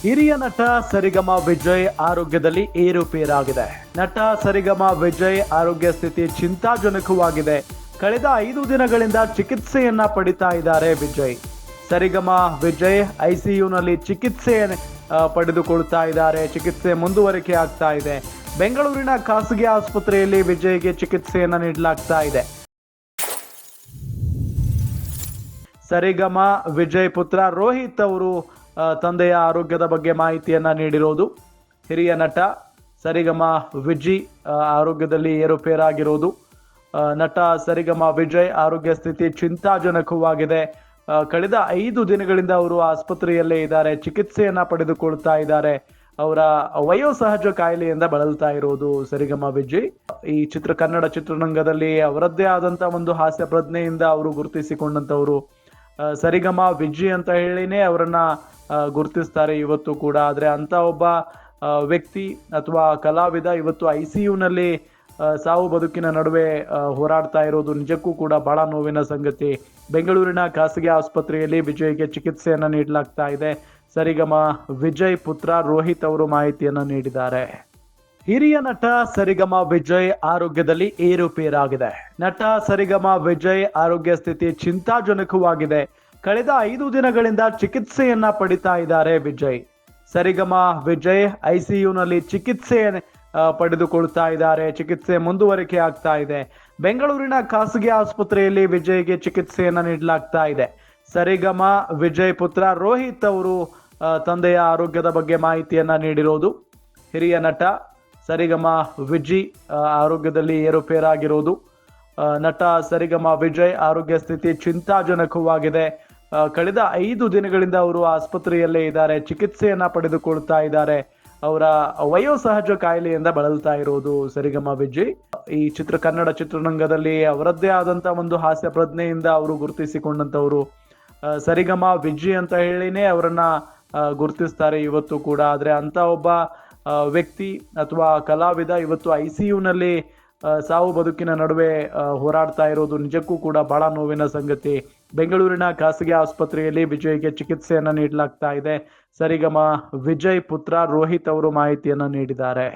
ಹಿರಿಯ ನಟ ಸರಿಗಮ ವಿಜಯ್ ಆರೋಗ್ಯದಲ್ಲಿ ಏರುಪೇರಾಗಿದೆ. ನಟ ಸರಿಗಮ ವಿಜಯ್ ಆರೋಗ್ಯ ಸ್ಥಿತಿ ಚಿಂತಾಜನಕವಾಗಿದೆ. ಕಳೆದ 5 ದಿನಗಳಿಂದ ಚಿಕಿತ್ಸೆಯನ್ನ ಪಡಿತಾ ಇದ್ದಾರೆ ವಿಜಯ್. ಸರಿಗಮ ವಿಜಯ್ ಐಸಿಯುನಲ್ಲಿ ಚಿಕಿತ್ಸೆ ಪಡೆದುಕೊಳ್ತಾ ಇದ್ದಾರೆ. ಚಿಕಿತ್ಸೆ ಮುಂದುವರಿಕೆ ಆಗ್ತಾ ಇದೆ. ಬೆಂಗಳೂರಿನ ಖಾಸಗಿ ಆಸ್ಪತ್ರೆಯಲ್ಲಿ ವಿಜಯ್ಗೆ ಚಿಕಿತ್ಸೆಯನ್ನ ನೀಡಲಾಗ್ತಾ ಇದೆ. ಸರಿಗಮ ವಿಜಯ್ ಪುತ್ರ ರೋಹಿತ್ ಅವರು ತಂದೆಯ ಆರೋಗ್ಯದ ಬಗ್ಗೆ ಮಾಹಿತಿಯನ್ನ ನೀಡಿರೋದು. ಹಿರಿಯ ನಟ ಸರಿಗಮ ವಿಜಯ್ ಆರೋಗ್ಯದಲ್ಲಿ ಏರುಪೇರಾಗಿರೋದು. ನಟ ಸರಿಗಮ ವಿಜಯ್ ಆರೋಗ್ಯ ಸ್ಥಿತಿ ಚಿಂತಾಜನಕವಾಗಿದೆ. ಕಳೆದ 5 ದಿನಗಳಿಂದ ಅವರು ಆಸ್ಪತ್ರೆಯಲ್ಲೇ ಇದ್ದಾರೆ. ಚಿಕಿತ್ಸೆಯನ್ನ ಪಡೆದುಕೊಳ್ತಾ ಇದ್ದಾರೆ. ಅವರ ವಯೋಸಹಜ ಕಾಯಿಲೆಯಿಂದ ಬಳಲ್ತಾ ಇರೋದು ಸರಿಗಮ ವಿಜಯ್. ಈ ಕನ್ನಡ ಚಿತ್ರರಂಗದಲ್ಲಿ ಅವರದ್ದೇ ಆದಂತ ಒಂದು ಹಾಸ್ಯ ಪ್ರಜ್ಞೆಯಿಂದ ಅವರು ಗುರುತಿಸಿಕೊಂಡಂತವರು. ಸರಿಗಮ ವಿಜಯ್ ಅಂತ ಹೇಳಿನೇ ಅವರನ್ನ ಗುರುತಿಸ್ತಾರೆ ಇವತ್ತು ಕೂಡ. ಆದ್ರೆ ಅಂತ ಒಬ್ಬ ವ್ಯಕ್ತಿ ಅಥವಾ ಕಲಾವಿದ ಇವತ್ತು ಐಸಿಯುನಲ್ಲಿ ಸಾವು ಬದುಕಿನ ನಡುವೆ ಹೋರಾಡ್ತಾ ಇರೋದು ನಿಜಕ್ಕೂ ಕೂಡ ಬಹಳ ನೋವಿನ ಸಂಗತಿ. ಬೆಂಗಳೂರಿನ ಖಾಸಗಿ ಆಸ್ಪತ್ರೆಯಲ್ಲಿ ವಿಜಯ್ಗೆ ಚಿಕಿತ್ಸೆಯನ್ನ ನೀಡಲಾಗ್ತಾ ಇದೆ. ಸರಿಗಮ ವಿಜಯ್ ಪುತ್ರ ರೋಹಿತ್ ಅವರು ಮಾಹಿತಿಯನ್ನ ನೀಡಿದ್ದಾರೆ. ಹಿರಿಯ ನಟ ಸರಿಗಮ ವಿಜಯ್ ಆರೋಗ್ಯದಲ್ಲಿ ಏರುಪೇರಾಗಿದೆ. ನಟ ಸರಿಗಮ ವಿಜಯ್ ಆರೋಗ್ಯ ಸ್ಥಿತಿ ಚಿಂತಾಜನಕವಾಗಿದೆ. ಕಳೆದ 5 ದಿನಗಳಿಂದ ಚಿಕಿತ್ಸೆಯನ್ನ ಪಡಿತಾ ಇದ್ದಾರೆ ವಿಜಯ್. ಸರಿಗಮ ವಿಜಯ್ ಐಸಿಯುನಲ್ಲಿ ಚಿಕಿತ್ಸೆ ಪಡೆದುಕೊಳ್ತಾ ಇದ್ದಾರೆ. ಚಿಕಿತ್ಸೆ ಮುಂದುವರಿಕೆ ಆಗ್ತಾ ಇದೆ. ಬೆಂಗಳೂರಿನ ಖಾಸಗಿ ಆಸ್ಪತ್ರೆಯಲ್ಲಿ ವಿಜಯ್ಗೆ ಚಿಕಿತ್ಸೆಯನ್ನ ನೀಡಲಾಗ್ತಾ ಇದೆ. ಸರಿಗಮ ವಿಜಯ್ ಪುತ್ರ ರೋಹಿತ್ ಅವರು ತಂದೆಯ ಆರೋಗ್ಯದ ಬಗ್ಗೆ ಮಾಹಿತಿಯನ್ನ ನೀಡಿರೋದು. ಹಿರಿಯ ನಟ ಸರಿಗಮ ವಿಜಯ್ ಆರೋಗ್ಯದಲ್ಲಿ ಏರುಪೇರಾಗಿರೋದು. ನಟ ಸರಿಗಮ ವಿಜಯ್ ಆರೋಗ್ಯ ಸ್ಥಿತಿ ಚಿಂತಾಜನಕವಾಗಿದೆ. ಕಳೆದ 5 ದಿನಗಳಿಂದ ಅವರು ಆಸ್ಪತ್ರೆಯಲ್ಲೇ ಇದ್ದಾರೆ. ಚಿಕಿತ್ಸೆಯನ್ನ ಪಡೆದುಕೊಳ್ತಾ ಇದ್ದಾರೆ. ಅವರ ವಯೋಸಹಜ ಕಾಯಿಲೆಯಿಂದ ಬಳಲ್ತಾ ಇರೋದು ಸರಿಗಮ ವಿಜಯ್. ಈ ಕನ್ನಡ ಚಿತ್ರರಂಗದಲ್ಲಿ ಅವರದ್ದೇ ಆದಂತ ಒಂದು ಹಾಸ್ಯ ಪ್ರಜ್ಞೆಯಿಂದ ಅವರು ಗುರುತಿಸಿಕೊಂಡಂತವರು. ಸರಿಗಮ ವಿಜಯ್ ಅಂತ ಹೇಳಿನೇ ಅವರನ್ನ ಗುರುತಿಸ್ತಾರೆ ಇವತ್ತು ಕೂಡ. ಆದ್ರೆ ಅಂತ ಒಬ್ಬ ವ್ಯಕ್ತಿ ಅಥವಾ ಕಲಾವಿದ ಇವತ್ತು ಐಸಿಯುನಲ್ಲಿ ಸಾವು ಬದುಕಿನ ನಡುವೆ ಹೋರಾಡ್ತಾ ಇರೋದು ನಿಜಕ್ಕೂ ಕೂಡ ಬಹಳ ನೋವಿನ ಸಂಗತಿ. ಬೆಂಗಳೂರಿನ ಖಾಸಗಿ ಆಸ್ಪತ್ರೆಯಲ್ಲಿ ವಿಜಯ್ಗೆ ಚಿಕಿತ್ಸೆಯನ್ನ ನೀಡಲಾಗ್ತಾ ಇದೆ. ಸರಿಗಮ ವಿಜಯ್ ಪುತ್ರ ರೋಹಿತ್ ಅವರು ಮಾಹಿತಿಯನ್ನ ನೀಡಿದ್ದಾರೆ.